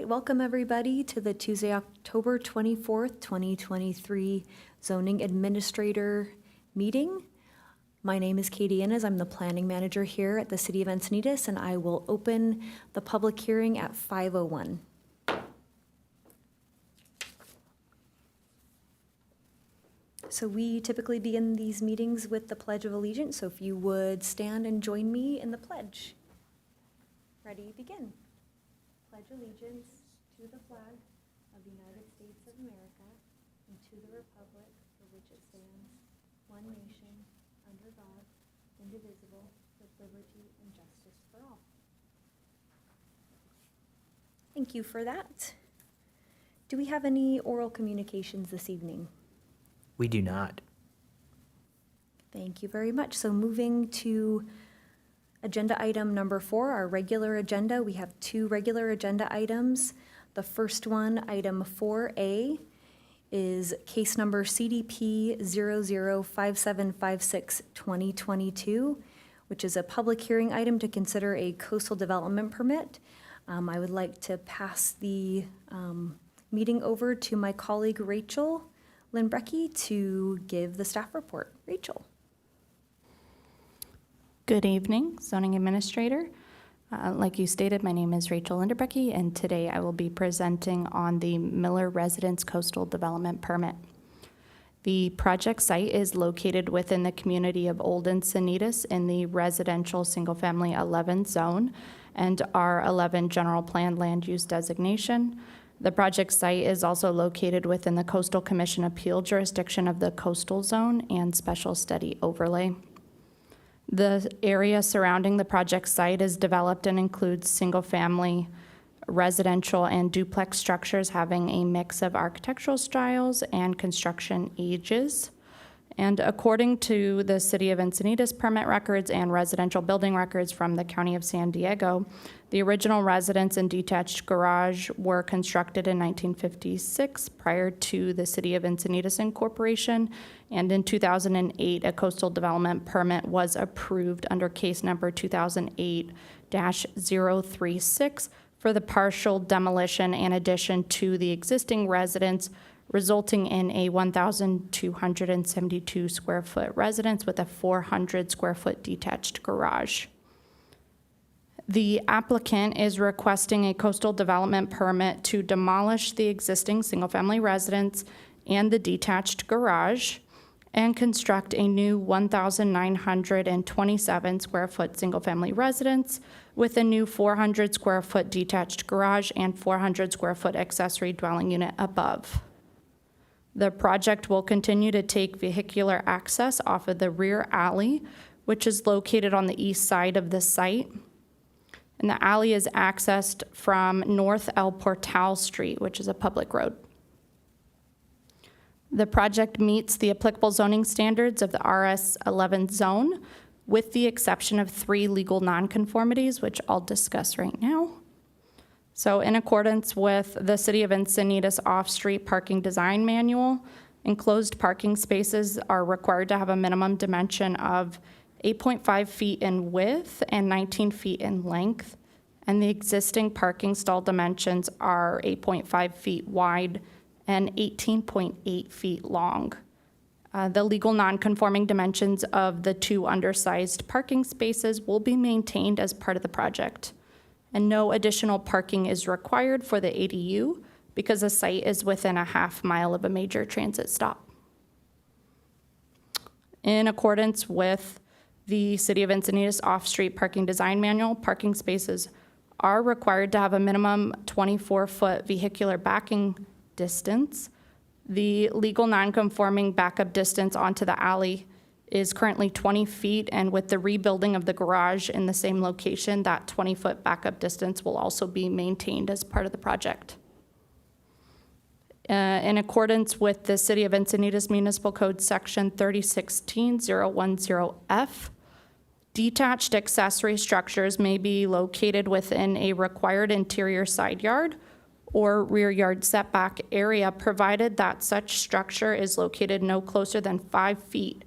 welcome everybody to the Tuesday, October 24th, 2023 Zoning Administrator meeting. My name is Katie Innes. I'm the Planning Manager here at the City of Encinitas, and I will open the public hearing at 5:01. So we typically begin these meetings with the Pledge of Allegiance, so if you would stand and join me in the pledge. Ready, begin. Pledge allegiance to the flag of the United States of America and to the republic for which it stands, one nation, under God, indivisible, with liberty and justice for all. Thank you for that. Do we have any oral communications this evening? We do not. Thank you very much. So moving to agenda item number 4, our regular agenda. We have 2 regular agenda items. The first one, item 4A, is case number CDP 005756-2022, which is a public hearing item to consider a coastal development permit. I would like to pass the meeting over to my colleague Rachel Lindbrecke to give the staff report. Rachel. Good evening, Zoning Administrator. Like you stated, my name is Rachel Lindbrecke, and today I will be presenting on the Miller Residence Coastal Development Permit. The project site is located within the community of Old Encinitas in the residential single-family 11 zone and R11 general plan land use designation. The project site is also located within the Coastal Commission appeal jurisdiction of the coastal zone and special study overlay. The area surrounding the project site is developed and includes single-family, residential, and duplex structures having a mix of architectural styles and construction ages. And according to the City of Encinitas permit records and residential building records from the County of San Diego, the original residence and detached garage were constructed in 1956 prior to the City of Encinitas incorporation, and in 2008, a coastal development permit was approved under case number 2008-036 for the partial demolition and addition to the existing residence, resulting in a 1,272 square foot residence with a 400 square foot detached garage. The applicant is requesting a coastal development permit to demolish the existing single-family residence and the detached garage and construct a new 1,927 square foot single-family residence with a new 400 square foot detached garage and 400 square foot accessory dwelling unit above. The project will continue to take vehicular access off of the rear alley, which is located on the east side of the site. And the alley is accessed from North El Portal Street, which is a public road. The project meets the applicable zoning standards of the RS11 zone, with the exception of 3 legal nonconformities, which I'll discuss right now. So in accordance with the City of Encinitas off-street parking design manual, enclosed parking spaces are required to have a minimum dimension of 8.5 feet in width and 19 feet in length, and the existing parking stall dimensions are 8.5 feet wide and 18.8 feet long. The legal non-conforming dimensions of the 2 undersized parking spaces will be maintained as part of the project, and no additional parking is required for the ADU because the site is within a half mile of a major transit stop. In accordance with the City of Encinitas off-street parking design manual, parking spaces are required to have a minimum 24-foot vehicular backing distance. The legal non-conforming backup distance onto the alley is currently 20 feet, and with the rebuilding of the garage in the same location, that 20-foot backup distance will also be maintained as part of the project. In accordance with the City of Encinitas Municipal Code Section 3016-010F, detached accessory structures may be located within a required interior side yard or rear yard setback area, provided that such structure is located no closer than 5 feet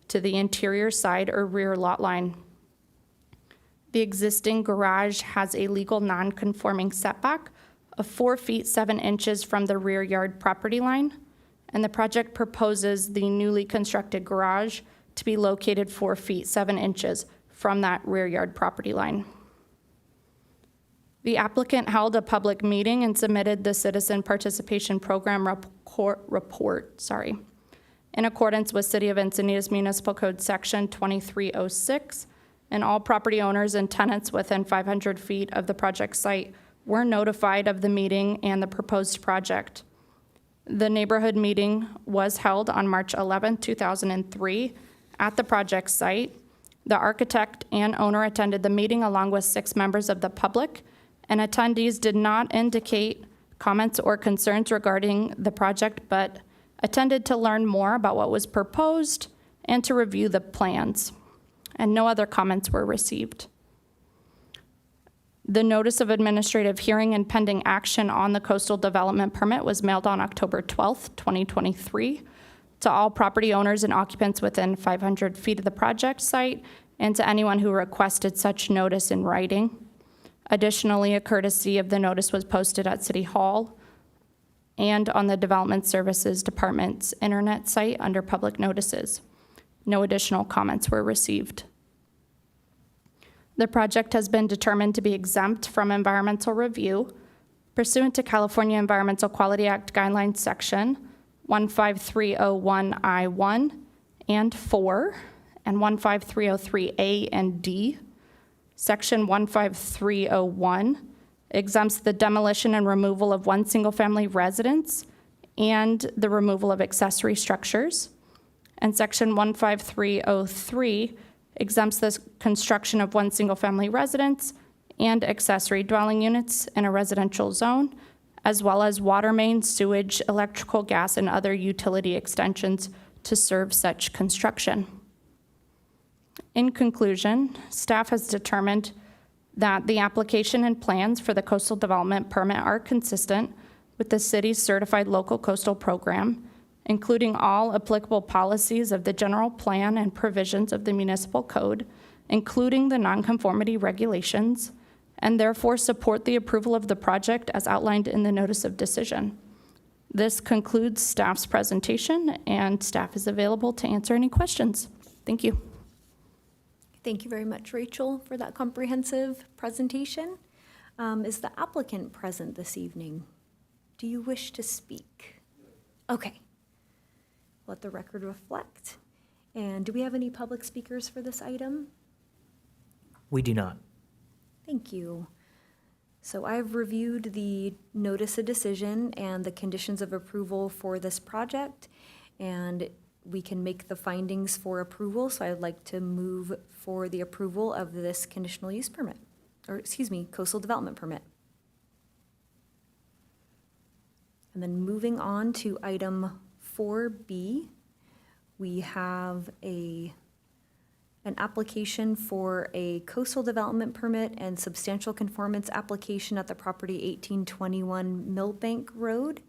to the interior side or rear lot line. The existing garage has a legal non-conforming setback of 4 feet 7 inches from the rear yard property line, and the project proposes the newly constructed garage to be located 4 feet 7 inches from that rear yard property line. The applicant held a public meeting and submitted the Citizen Participation Program report, in accordance with City of Encinitas Municipal Code Section 2306, and all property owners and tenants within 500 feet of the project site were notified of the meeting and the proposed project. The neighborhood meeting was held on March 11, 2003, at the project site. The architect and owner attended the meeting along with 6 members of the public, and attendees did not indicate comments or concerns regarding the project, but attended to learn more about what was proposed and to review the plans, and no other comments were received. The notice of administrative hearing and pending action on the coastal development permit was mailed on October 12th, 2023, to all property owners and occupants within 500 feet of the project site, and to anyone who requested such notice in writing. Additionally, a courtesy of the notice was posted at City Hall and on the Development Services Department's internet site under public notices. No additional comments were received. The project has been determined to be exempt from environmental review pursuant to California Environmental Quality Act Guidelines Section 15301I1 and 4, and 15303A and D. Section 15301 exempts the demolition and removal of one single-family residence and the removal of accessory structures. And Section 15303 exempts the construction of one single-family residence and accessory dwelling units in a residential zone, as well as water main, sewage, electrical, gas, and other utility extensions to serve such construction. In conclusion, staff has determined that the application and plans for the coastal development permit are consistent with the city's certified local coastal program, including all applicable policies of the general plan and provisions of the municipal code, including the nonconformity regulations, and therefore support the approval of the project as outlined in the notice of decision. This concludes staff's presentation, and staff is available to answer any questions. Thank you. Thank you very much, Rachel, for that comprehensive presentation. Is the applicant present this evening? Do you wish to speak? Okay. Let the record reflect. And do we have any public speakers for this item? We do not. Thank you. So I've reviewed the notice of decision and the conditions of approval for this project, and we can make the findings for approval. So I'd like to move for the approval of this conditional use permit, or excuse me, coastal development permit. And then moving on to item 4B, we have an application for a coastal development permit and substantial conformance application at the property 1821 Millbank Road.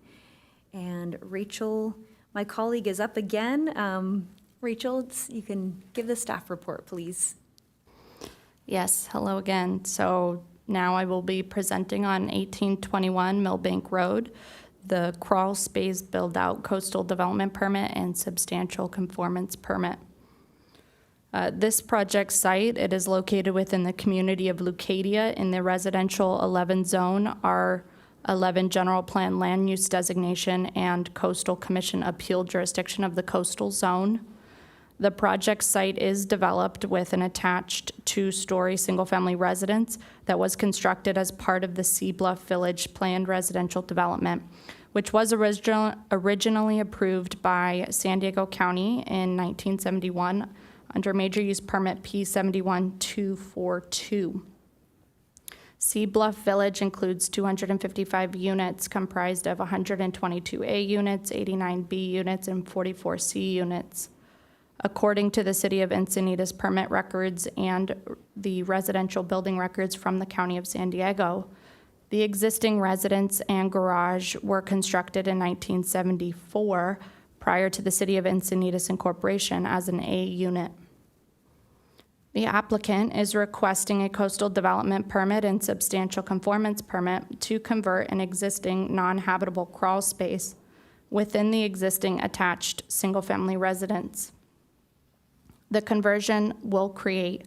And Rachel, my colleague, is up again. Rachel, you can give the staff report, please. Yes, hello again. So now I will be presenting on 1821 Millbank Road, the crawl space build-out coastal development permit and substantial conformance permit. This project site, it is located within the community of Leucadia in the residential 11 zone, R11 general plan land use designation and coastal commission appeal jurisdiction of the coastal zone. The project site is developed with an attached 2-story single-family residence that was constructed as part of the Sea Bluff Village planned residential development, which was originally approved by San Diego County in 1971 under Major Use Permit P71242. Sea Bluff Village includes 255 units comprised of 122A units, 89B units, and 44C units. According to the City of Encinitas permit records and the residential building records from the County of San Diego, the existing residence and garage were constructed in 1974 prior to the City of Encinitas incorporation as an A unit. The applicant is requesting a coastal development permit and substantial conformance permit to convert an existing non-habitable crawl space within the existing attached single-family residence. The conversion will create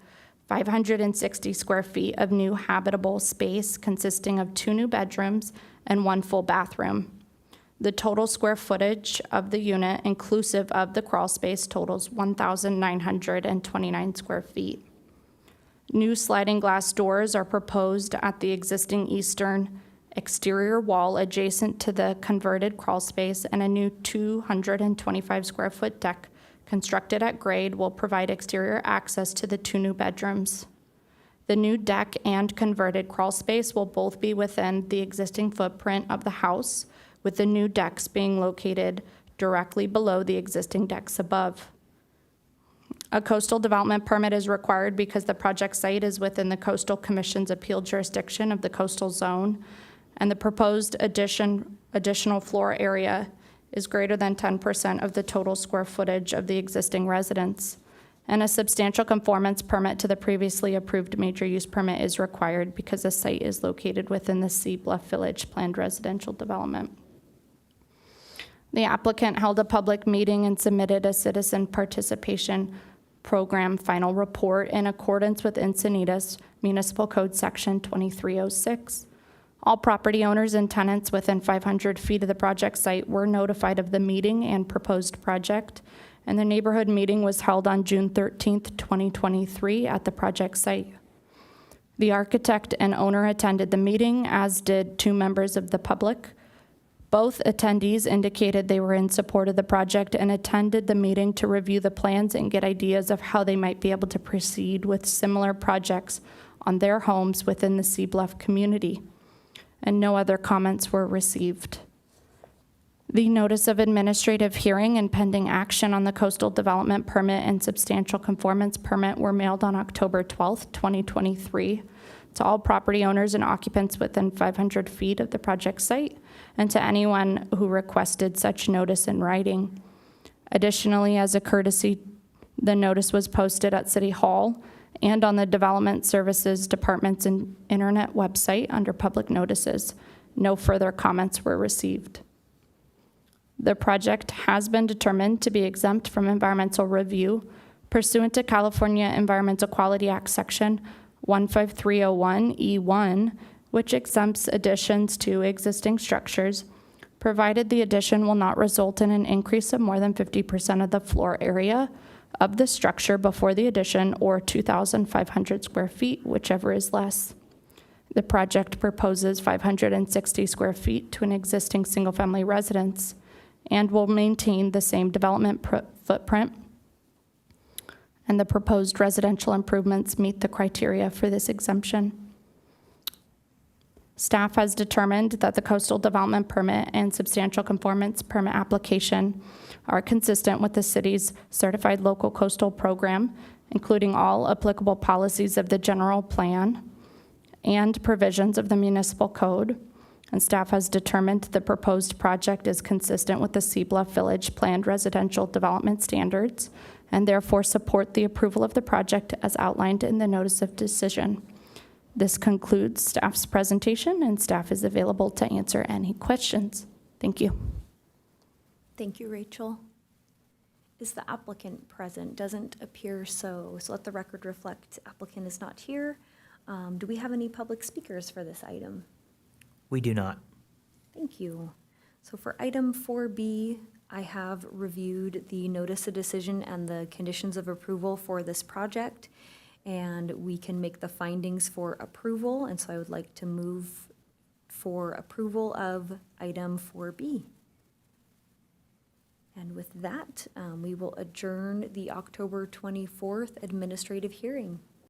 560 square feet of new habitable space consisting of 2 new bedrooms and 1 full bathroom. The total square footage of the unit, inclusive of the crawl space, totals 1,929 square feet. New sliding glass doors are proposed at the existing eastern exterior wall adjacent to the converted crawl space, and a new 225 square foot deck constructed at grade will provide exterior access to the 2 new bedrooms. The new deck and converted crawl space will both be within the existing footprint of the house, with the new decks being located directly below the existing decks above. A coastal development permit is required because the project site is within the Coastal Commission's appeal jurisdiction of the coastal zone, and the proposed additional floor area is greater than 10% of the total square footage of the existing residence. And a substantial conformance permit to the previously approved major use permit is required because the site is located within the Sea Bluff Village planned residential development. The applicant held a public meeting and submitted a citizen participation program final report in accordance with Encinitas Municipal Code Section 2306. All property owners and tenants within 500 feet of the project site were notified of the meeting and proposed project, and the neighborhood meeting was held on June 13th, 2023 at the project site. The architect and owner attended the meeting, as did 2 members of the public. Both attendees indicated they were in support of the project and attended the meeting to review the plans and get ideas of how they might be able to proceed with similar projects on their homes within the Sea Bluff community. And no other comments were received. The notice of administrative hearing and pending action on the coastal development permit and substantial conformance permit were mailed on October 12th, 2023, to all property owners and occupants within 500 feet of the project site, and to anyone who requested such notice in writing. Additionally, as a courtesy, the notice was posted at City Hall and on the Development Services Department's internet website under public notices. No further comments were received. The project has been determined to be exempt from environmental review pursuant to California Environmental Quality Act Section 15301E1, which exempts additions to existing structures, provided the addition will not result in an increase of more than 50% of the floor area of the structure before the addition, or 2,500 square feet, whichever is less. The project proposes 560 square feet to an existing single-family residence and will maintain the same development footprint, and the proposed residential improvements meet the criteria for this exemption. Staff has determined that the coastal development permit and substantial conformance permit application are consistent with the city's certified local coastal program, including all applicable policies of the general plan and provisions of the municipal code. And staff has determined the proposed project is consistent with the Sea Bluff Village planned residential development standards, and therefore support the approval of the project as outlined in the notice of decision. This concludes staff's presentation, and staff is available to answer any questions. Thank you. Thank you, Rachel. Is the applicant present? Doesn't appear so. So let the record reflect applicant is not here. Do we have any public speakers for this item? We do not. Thank you. So for item 4B, I have reviewed the notice of decision and the conditions of approval for this project, and we can make the findings for approval. And so I would like to move for approval of item 4B. And with that, we will adjourn the October 24th administrative hearing.